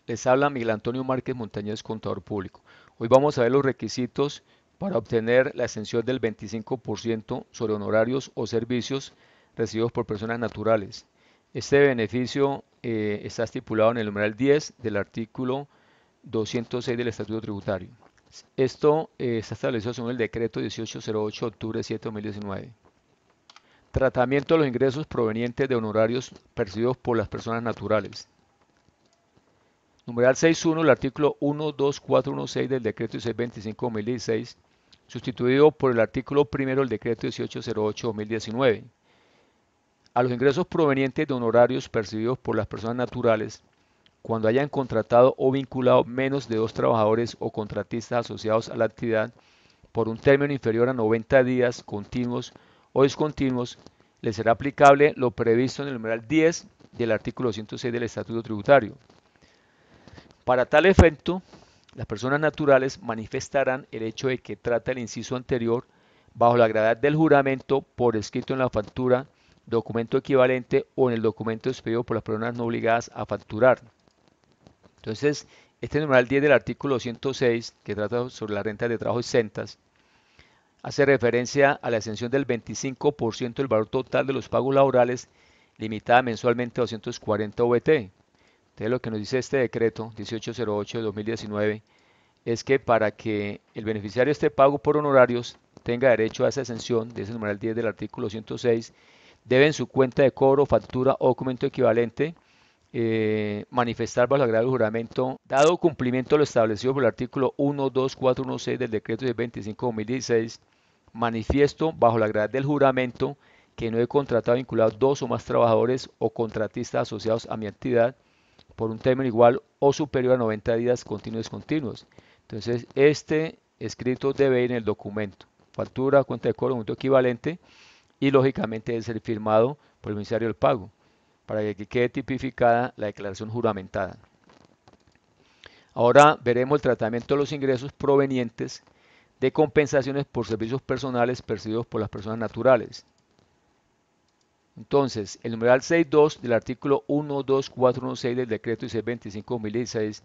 Les habla Miguel Antonio Márquez Montañez, contador público. Hoy vamos a ver los requisitos para obtener la exención del 25% sobre honorarios o servicios recibidos por personas naturales. Este beneficio está estipulado en el numeral 10 del artículo 206 del Estatuto Tributario. Esto está establecido según el decreto 1808 de octubre 7 de 2019. Tratamiento de los ingresos provenientes de honorarios percibidos por las personas naturales. Numeral 6.1, el artículo 12416 del decreto 1625-2016, sustituido por el artículo primero del decreto 1808-2019. A los ingresos provenientes de honorarios percibidos por las personas naturales, cuando hayan contratado o vinculado menos de dos trabajadores o contratistas asociados a la actividad por un término inferior a 90 días continuos o discontinuos, les será aplicable lo previsto en el numeral 10 del artículo 106 del Estatuto Tributario. Para tal efecto, las personas naturales manifestarán el hecho de que trata el inciso anterior bajo la gravedad del juramento por escrito en la factura, documento equivalente o en el documento expedido por las personas no obligadas a facturar. Entonces, este numeral 10 del artículo 106, que trata sobre las rentas de trabajo exentas, hace referencia a la exención del 25% del valor total de los pagos laborales, limitada mensualmente a 240 VT. Entonces, lo que nos dice este decreto 1808 de 2019 es que para que el beneficiario esté pago por honorarios tenga derecho a esa exención de ese numeral 10 del artículo 106, debe en su cuenta de cobro, factura o documento equivalente manifestar bajo la grave del juramento, dado cumplimiento a lo establecido por el artículo 12416 del decreto 25-2016, manifiesto bajo la grave del juramento que no he contratado vinculado dos o más trabajadores o contratistas asociados a mi actividad por un término igual o superior a 90 días continuos. Entonces, este escrito debe ir en el documento, factura, cuenta de cobro, documento equivalente, y lógicamente debe ser firmado por el Ministerio del Pago para que quede tipificada la declaración juramentada. Ahora veremos el tratamiento de los ingresos provenientes de compensaciones por servicios personales percibidos por las personas naturales. Entonces, el numeral 6.2 del artículo 12416 del decreto 1625-2016,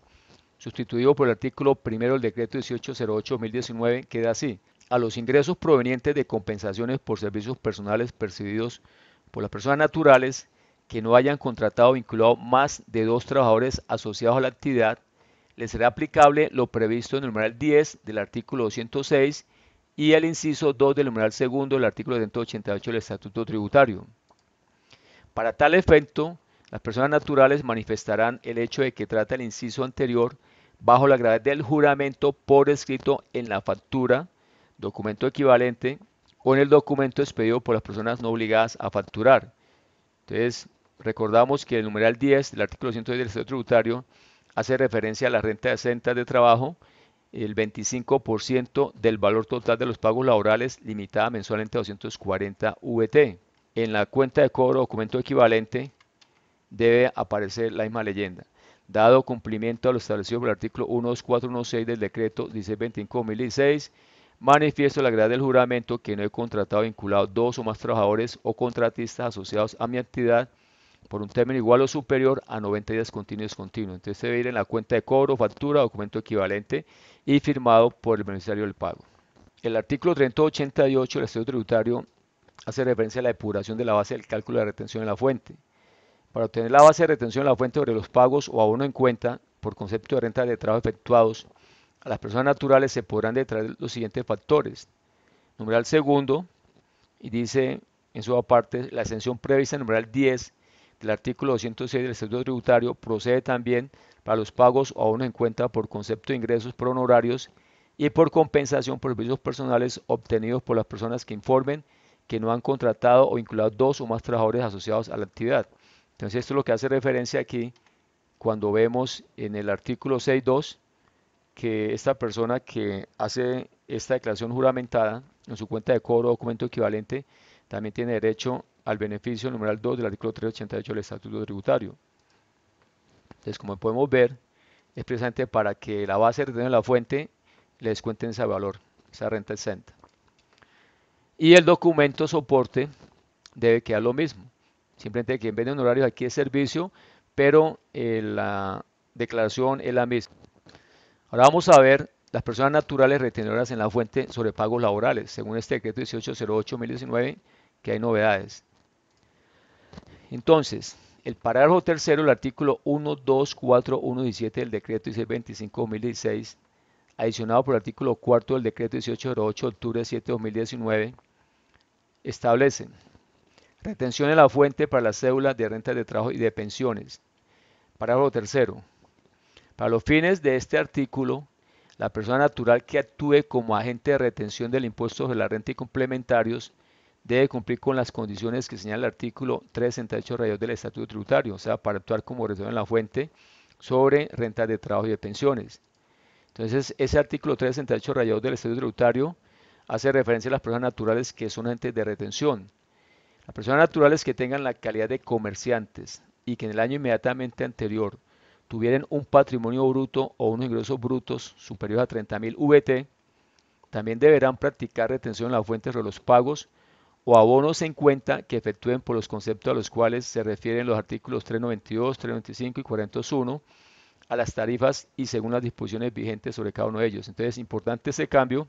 sustituido por el artículo primero del decreto 1808-2019, queda así. A los ingresos provenientes de compensaciones por servicios personales percibidos por las personas naturales que no hayan contratado o vinculado más de dos trabajadores asociados a la actividad, les será aplicable lo previsto en el numeral 10 del artículo 206 y el inciso 2 del numeral segundo del artículo 188 del Estatuto Tributario. Para tal efecto, las personas naturales manifestarán el hecho de que trata el inciso anterior bajo la gravedad del juramento por escrito en la factura, documento equivalente o en el documento expedido por las personas no obligadas a facturar. Entonces, recordamos que el numeral 10 del artículo 110 del Estatuto Tributario hace referencia a la renta exenta de trabajo, el 25% del valor total de los pagos laborales, limitada mensualmente a 240 VT. En la cuenta de cobro documento equivalente debe aparecer la misma leyenda. Dado cumplimiento a lo establecido por el artículo 12416 del decreto 1625-2016, manifiesto la gravedad del juramento que no he contratado o vinculado dos o más trabajadores o contratistas asociados a mi actividad por un término igual o superior a 90 días continuos. Entonces debe ir en la cuenta de cobro, factura, documento equivalente y firmado por el beneficiario del pago. El artículo 388 del Estatuto Tributario hace referencia a la depuración de la base del cálculo de retención en la fuente. Para obtener la base de retención en la fuente sobre los pagos o abono en cuenta por concepto de renta de trabajo efectuados a las personas naturales se podrán detraer los siguientes factores. Numeral segundo, y dice en su aparte, la exención prevista en numeral 10 del artículo 206 del Estatuto Tributario procede también para los pagos o abonos en cuenta por concepto de ingresos por honorarios y por compensación por servicios personales obtenidos por las personas que informen que no han contratado o vinculado dos o más trabajadores asociados a la actividad. Entonces esto es lo que hace referencia aquí cuando vemos en el artículo 6.2 que esta persona que hace esta declaración juramentada en su cuenta de cobro o documento equivalente también tiene derecho al beneficio numeral 2 del artículo 388 del Estatuto Tributario. Entonces, como podemos ver, es precisamente para que la base de retención de la fuente le descuenten ese valor, esa renta exenta. Y el documento soporte debe quedar lo mismo. Simplemente que en vez de honorarios aquí es servicio, pero declaración es la misma. Ahora vamos a ver las personas naturales retenedoras en la fuente sobre pagos laborales, según este decreto 1808-2019, que hay novedades. Entonces, el parágrafo tercero del artículo 1, 2, 4, 1, 17 del decreto 1625-2016, adicionado por el artículo cuarto del decreto 1808 de octubre 7 de 2019, establece retención en la fuente para las cédulas de rentas de trabajo y de pensiones. Parágrafo tercero. Para los fines de este artículo, la persona natural que actúe como agente de retención del impuesto sobre la renta y complementarios debe cumplir con las condiciones que señala el artículo 368 rayos del Estatuto Tributario, o sea, para actuar como retención en la fuente sobre rentas de trabajo y de pensiones. Entonces, ese artículo 368 rayos del Estatuto Tributario hace referencia a las personas naturales que son agentes de retención. Las personas naturales que tengan la calidad de comerciantes y que en el año inmediatamente anterior tuvieran un patrimonio bruto o unos ingresos brutos superiores a 30.000 VT, también deberán practicar retención en la fuente sobre los pagos o abonos en cuenta que efectúen por los conceptos a los cuales se refieren los artículos 392, 395 y 401 a las tarifas y según las disposiciones vigentes sobre cada uno de ellos. Entonces es importante ese cambio,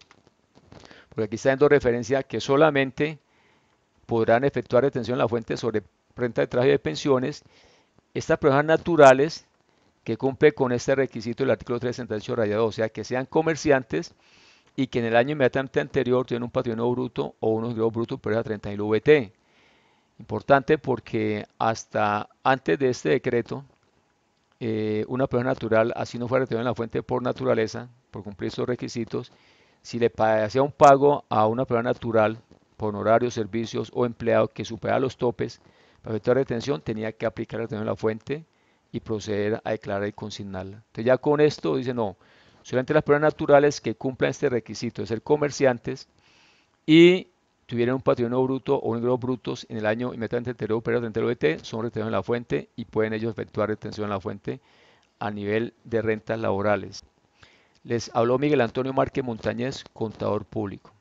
porque aquí está dando referencia a que solamente podrán efectuar retención en la fuente sobre renta de trabajo y de pensiones estas personas naturales que cumple con este requisito del artículo 368 rayado, o sea, que sean comerciantes y que en el año inmediatamente anterior tienen un patrimonio bruto o unos ingresos brutos superiores a 30.000 VT. Importante porque hasta antes de este decreto, una persona natural, así no fuera retenida en la fuente por naturaleza, por cumplir estos requisitos, si le hacía un pago a una persona natural por honorarios, servicios o empleado que superara los topes para efectuar retención, tenía que aplicar la retención en la fuente y proceder a declarar y consignarla. Entonces ya con esto dice no, solamente las personas naturales que cumplan este requisito de ser comerciantes y tuvieran un patrimonio bruto o ingresos brutos en el año inmediatamente anterior pero dentro del OET, son retenidos en la fuente y pueden ellos efectuar retención en la fuente a nivel de rentas laborales. Les habló Miguel Antonio Márquez Montañez, contador público.